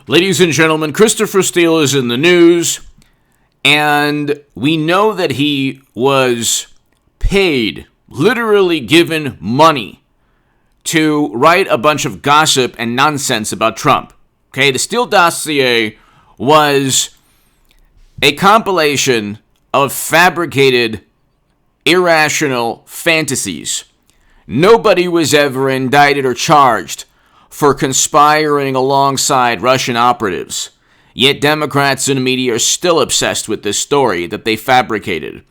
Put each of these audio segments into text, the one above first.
Ladies and gentlemen, Christopher Steele is in the news, and we know that he was paid, literally given money, to write a bunch of gossip and nonsense about Trump. Okay, the Steele Dossier was a compilation of fabricated, irrational fantasies. Nobody was ever indicted or charged for conspiring alongside Russian operatives. Yet Democrats and media are still obsessed with this story that they fabricated.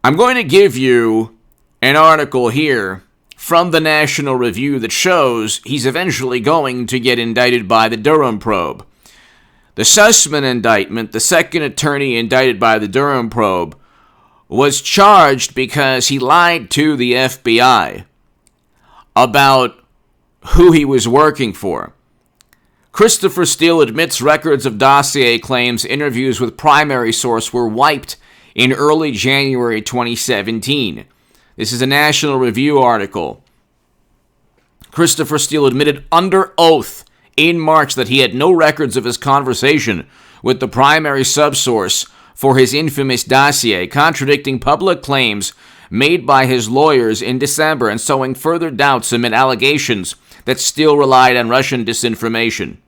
I'm going to give you an article here from the National Review that shows he's eventually going to get indicted by the Durham probe. The Sussman indictment, the second attorney indicted by the Durham probe, was charged because he lied to the FBI about who he was working for. Christopher Steele admits records of Dossier claims interviews with primary source were wiped in early January 2017. This is a National Review article. Christopher Steele admitted under oath in March that he had no records of his conversation with the primary subsource for his infamous dossier, contradicting public claims made by his lawyers in December and sowing further doubts amid allegations that Steele relied on Russian disinformation.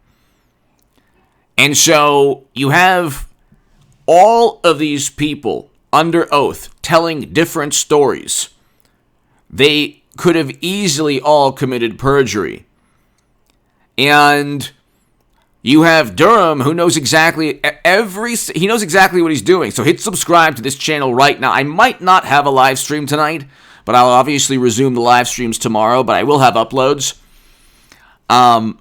And so you have all of these people under oath telling different stories. They could have easily all committed perjury. And you have Durham, who knows exactly he knows exactly what he's doing. So hit subscribe to this channel right now. I might not have a live stream tonight, but I'll obviously resume the live streams tomorrow, but I will have uploads.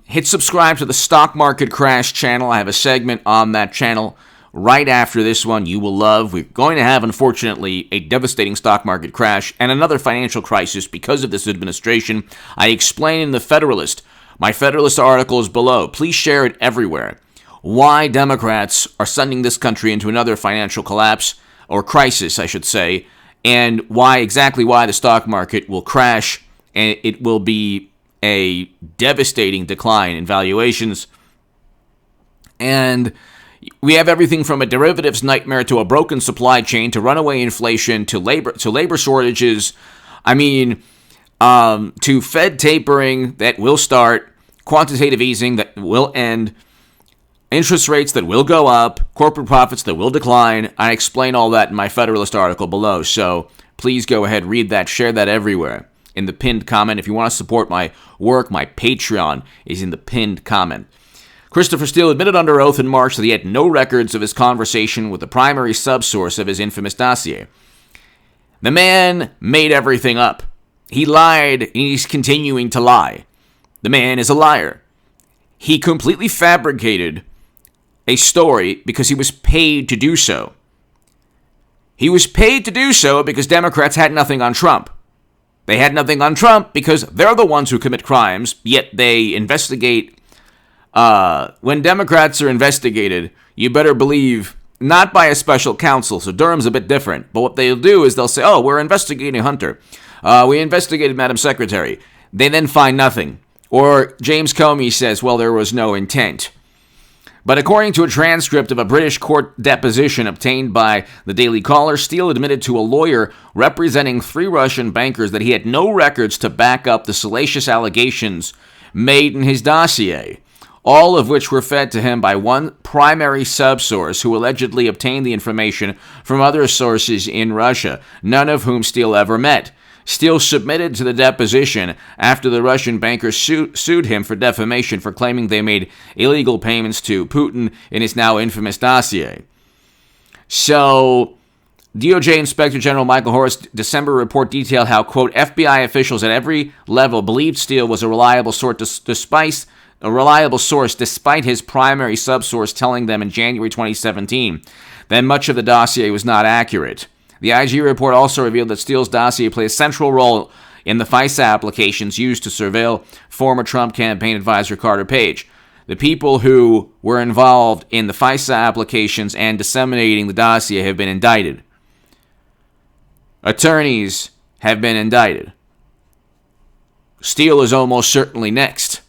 Hit subscribe to the Stock Market Crash channel. I have a segment on that channel right after this one you will love. We're going to have, unfortunately, a devastating stock market crash and another financial crisis because of this administration. I explain in the Federalist. My Federalist article is below. Please share it everywhere. Why Democrats are sending this country into another financial collapse, or crisis, I should say, and why the stock market will crash, and it will be a devastating decline in valuations. And we have everything from a derivatives nightmare to a broken supply chain to runaway inflation to labor shortages. To Fed tapering that will start, quantitative easing that will end, interest rates that will go up, corporate profits that will decline. I explain all that in my Federalist article below, so please go ahead, read that, share that everywhere in the pinned comment. If you want to support my work, my Patreon is in the pinned comment. Christopher Steele admitted under oath in March that he had no records of his conversation with the primary subsource of his infamous dossier. The man made everything up. He lied, and he's continuing to lie. The man is a liar. He completely fabricated a story because he was paid to do so. He was paid to do so because Democrats had nothing on Trump. They had nothing on Trump because they're the ones who commit crimes, yet they investigate. When Democrats are investigated, you better believe, not by a special counsel, so Durham's a bit different, but what they'll do is they'll say, oh, we're investigating Hunter. We investigated Madam Secretary. They then find nothing. Or James Comey says, well, there was no intent. But according to a transcript of a British court deposition obtained by the Daily Caller, Steele admitted to a lawyer representing 3 Russian bankers that he had no records to back up the salacious allegations made in his dossier, all of which were fed to him by one primary subsource who allegedly obtained the information from other sources in Russia, none of whom Steele ever met. Steele submitted to the deposition after the Russian bankers sued him for defamation for claiming they made illegal payments to Putin in his now infamous dossier. So, DOJ Inspector General Michael Horst's December report detailed how, quote, FBI officials at every level believed Steele was a reliable source despite his primary subsource telling them in January 2017 that much of the dossier was not accurate. The IG report also revealed that Steele's dossier played a central role in the FISA applications used to surveil former Trump campaign advisor Carter Page. The people who were involved in the FISA applications and disseminating the dossier have been indicted. Attorneys have been indicted. Steele is almost certainly next.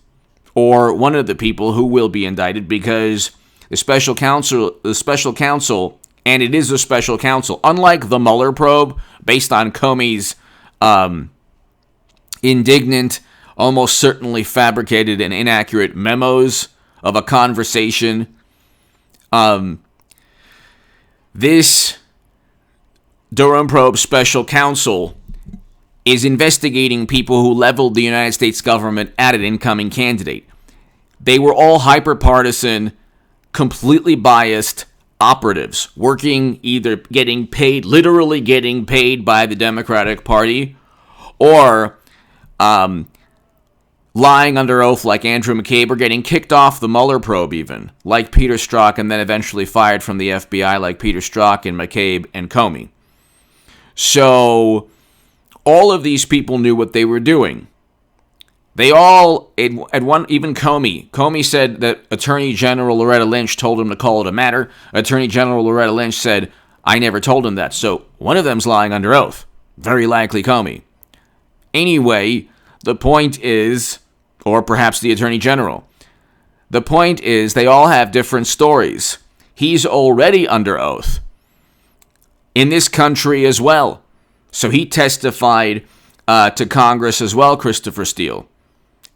or one of the people who will be indicted, because the special counsel, and it is a special counsel, unlike the Mueller probe based on Comey's indignant, almost certainly fabricated and inaccurate memos of a conversation. This Durham probe special counsel is investigating people who leveled the United States government at an incoming candidate. They were all hyper-partisan, completely biased operatives, working, either getting paid, literally getting paid by the Democratic Party, or lying under oath like Andrew McCabe, or getting kicked off the Mueller probe even, like Peter Strzok, and then eventually fired from the FBI like Peter Strzok and McCabe and Comey. So all of these people knew what they were doing. They all, at one, even Comey said that Attorney General Loretta Lynch told him to call it a matter. Attorney General Loretta Lynch said, I never told him that. So one of them's lying under oath. Very likely Comey. Anyway, the point is, or perhaps the Attorney General, the point is they all have different stories. He's already under oath in this country as well. So he testified to Congress as well, Christopher Steele.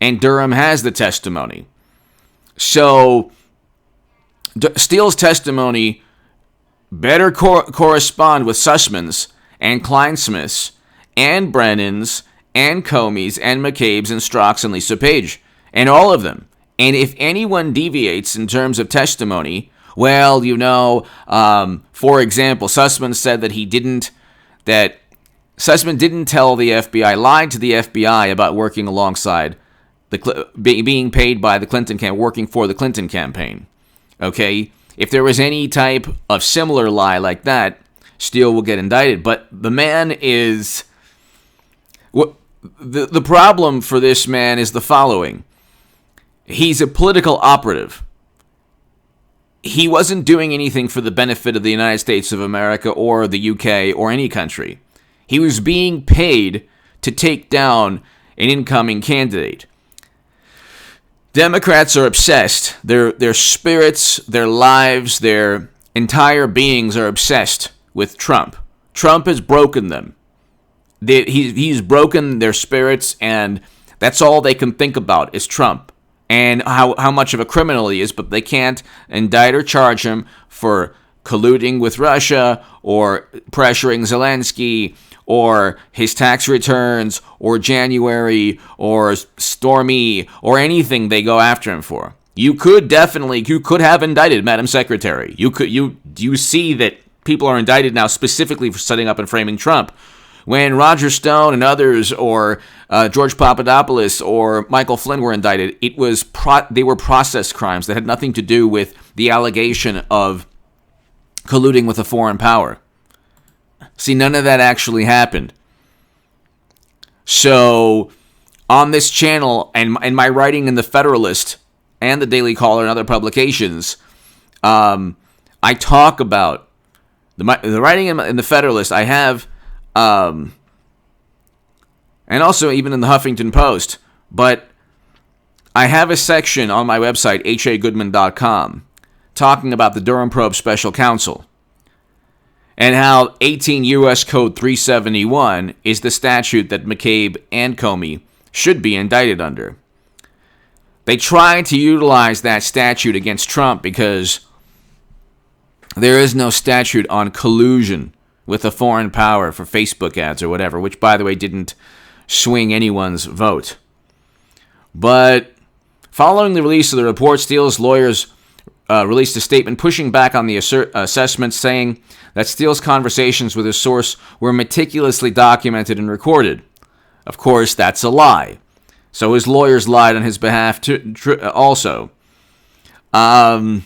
And Durham has the testimony. So Steele's testimony better correspond with Sussman's and Kleinsmith's and Brennan's and Comey's and McCabe's and Strzok's and Lisa Page. And all of them. And if anyone deviates in terms of testimony, well, for example, Sussman said that Sussman didn't tell the FBI, lied to the FBI about working alongside being paid by the Clinton campaign, working for the Clinton campaign. Okay? If there was any type of similar lie like that, Steele will get indicted. But the man is... The problem for this man is the following. He's a political operative. He wasn't doing anything for the benefit of the United States of America or the UK or any country. He was being paid to take down an incoming candidate. Democrats are obsessed. Their spirits, their lives, their entire beings are obsessed with Trump. Trump has broken them. He's broken their spirits, and that's all they can think about is Trump and how much of a criminal he is, but they can't indict or charge him for colluding with Russia or pressuring Zelensky or his tax returns or January or Stormy or anything they go after him for. You could have indicted Madam Secretary. You see that people are indicted now specifically for setting up and framing Trump. When Roger Stone and others, or George Papadopoulos or Michael Flynn were indicted, they were process crimes that had nothing to do with the allegation of colluding with a foreign power. See, none of that actually happened. So, on this channel, and my writing in the Federalist and the Daily Caller and other publications, I talk about the writing in the Federalist. I have, and also even in the Huffington Post, but I have a section on my website, hagoodman.com, talking about the Durham Probe Special Counsel and how 18 U.S. Code 371 is the statute that McCabe and Comey should be indicted under. They tried to utilize that statute against Trump because there is no statute on collusion with a foreign power for Facebook ads or whatever, which, by the way, didn't swing anyone's vote. But following the release of the report, Steele's lawyers released a statement pushing back on the assessment, saying that Steele's conversations with his source were meticulously documented and recorded. Of course, that's a lie. So his lawyers lied on his behalf also. Declassified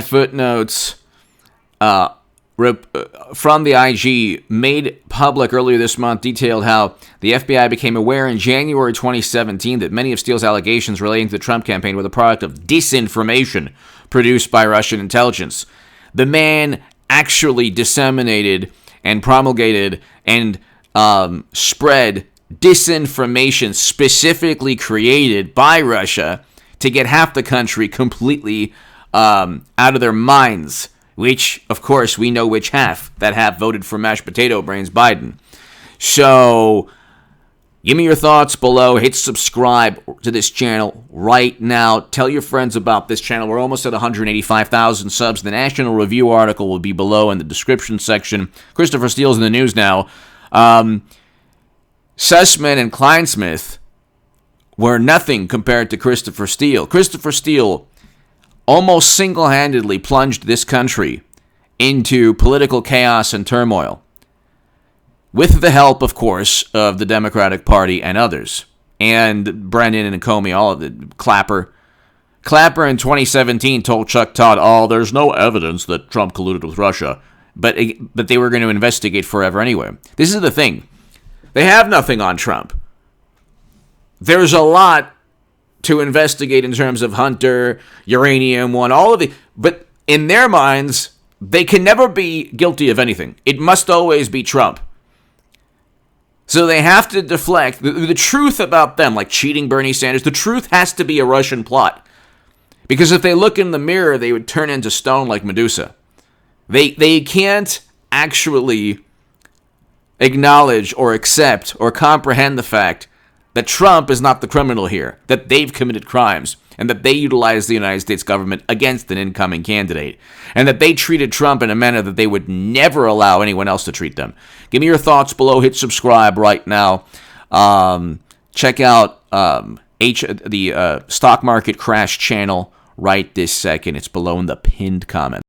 footnotes from the IG made public earlier this month detailed how the FBI became aware in January 2017 that many of Steele's allegations relating to the Trump campaign were the product of disinformation produced by Russian intelligence. The man actually disseminated and promulgated and spread disinformation specifically created by Russia to get half the country completely out of their minds, which, of course, we know which half. That half voted for mashed potato brains Biden. So give me your thoughts below. Hit subscribe to this channel right now. Tell your friends about this channel. We're almost at 185,000 subs. The National Review article will be below in the description section. Christopher Steele's in the news now. Sussman and Kleinsmith were nothing compared to Christopher Steele. Christopher Steele almost single-handedly plunged this country into political chaos and turmoil, with the help, of course, of the Democratic Party and others, and Brennan and Comey, all of it. Clapper in 2017 told Chuck Todd, "Oh, there's no evidence that Trump colluded with Russia," but they were going to investigate forever anyway. This is the thing. They have nothing on Trump. There's a lot to investigate in terms of Hunter, Uranium One, all of the... But in their minds, they can never be guilty of anything. It must always be Trump. So they have to deflect. The truth about them, like cheating Bernie Sanders, the truth has to be a Russian plot. Because if they look in the mirror, they would turn into stone like Medusa. They can't actually acknowledge or accept or comprehend the fact that Trump is not the criminal here, that they've committed crimes, and that they utilized the United States government against an incoming candidate, and that they treated Trump in a manner that they would never allow anyone else to treat them. Give me your thoughts below. Hit subscribe right now. Check out the stock market crash channel right this second. It's below in the pinned comment.